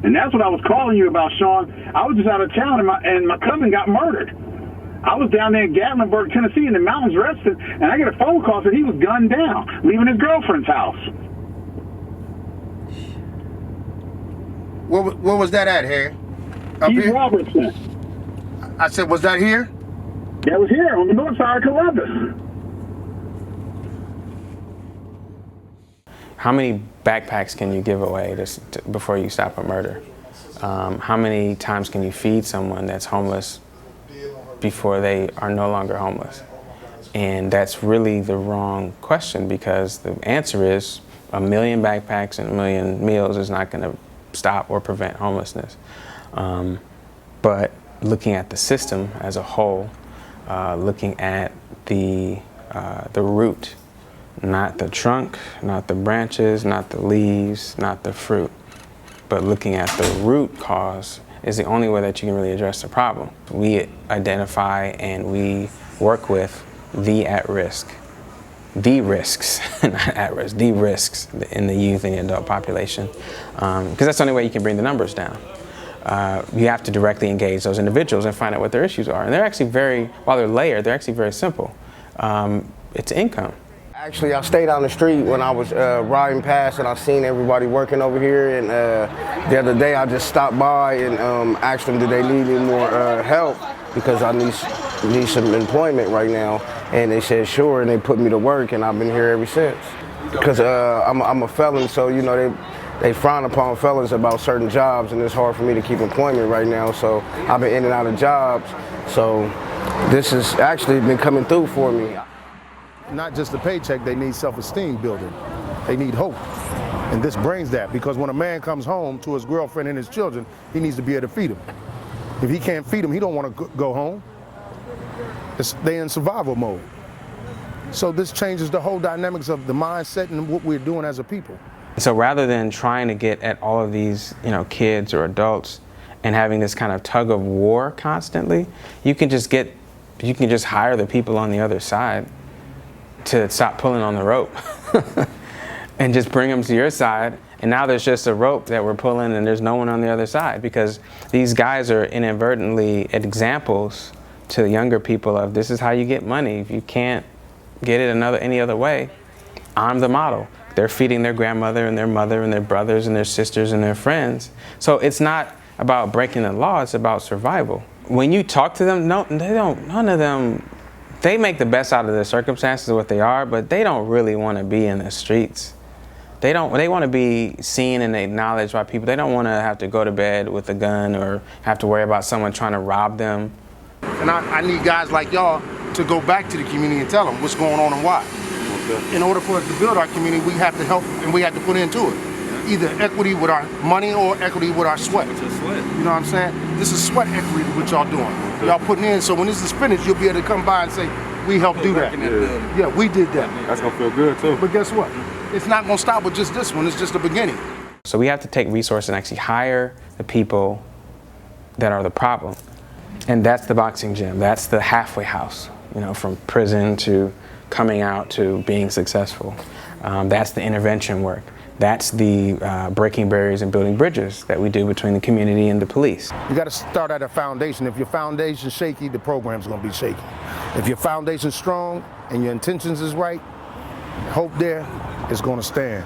And that's what I was calling you about, Sean. I was just out of town, and my cousin got murdered. I was down there in Gatlinburg, Tennessee, in the mountains resting, and I get a phone call that he was gunned down, leaving his girlfriend's house. Where was that at, Harry? Up East here? Robertson. I said, was that here? That was here on the north side of Columbus. How many backpacks can you give away before you stop a murder? How many times can you feed someone that's homeless before they are no longer homeless? And that's really the wrong question, because the answer is 1 million backpacks and 1 million meals is not going to stop or prevent homelessness. But looking at the system as a whole, looking at the root, not the trunk, not the branches, not the leaves, not the fruit, but looking at the root cause is the only way that you can really address the problem. We identify and we work with the at-risk, the risks, not at-risk, the risks in the youth and the adult population, because that's the only way you can bring the numbers down. You have to directly engage those individuals and find out what their issues are. And they're actually while they're layered, they're actually very simple. It's income. Actually, I stayed on the street when I was riding past, and I seen everybody working over here. And the other day, I just stopped by and asked them, do they need any more help, because I need some employment right now. And they said sure, and they put me to work, and I've been here ever since. Because I'm a felon, so you know they frown upon felons about certain jobs, and it's hard for me to keep employment right now. So I've been in and out of jobs. So this has actually been coming through for me. Not just a paycheck, they need self-esteem building. They need hope. And this brings that, because when a man comes home to his girlfriend and his children, he needs to be able to feed them. If he can't feed them, he don't want to go home. They're in survival mode. So this changes the whole dynamics of the mindset and what we're doing as a people. So rather than trying to get at all of these, kids or adults and having this kind of tug of war constantly, you can just hire the people on the other side to stop pulling on the rope and just bring them to your side. And now there's just a rope that we're pulling, and there's no one on the other side, because these guys are inadvertently examples to the younger people of, this is how you get money. If you can't get it any other way, I'm the model. They're feeding their grandmother and their mother and their brothers and their sisters and their friends. So it's not about breaking the law, it's about survival. When you talk to them, none of them, they make the best out of their circumstances, what they are, but they don't really want to be in the streets. They want to be seen and acknowledged by people. They don't want to have to go to bed with a gun or have to worry about someone trying to rob them. And I need guys like y'all to go back to the community and tell them what's going on and why. In order for us to build our community, we have to help and we have to put into it. Either equity with our money or equity with our sweat. You know what I'm saying? This is sweat equity what y'all doing. Y'all putting in, so when this is finished, you'll be able to come by and say, we helped do that. Yeah, we did that. That's gonna feel good too. But guess what? It's not gonna stop with just this one, it's just the beginning. So we have to take resources and actually hire the people that are the problem. And that's the boxing gym, that's the halfway house, from prison to coming out to being successful. That's the intervention work. That's the breaking barriers and building bridges that we do between the community and the police. You got to start at a foundation. If your foundation's shaky, the program's going to be shaky. If your foundation's strong and your intentions is right, hope there is going to stand.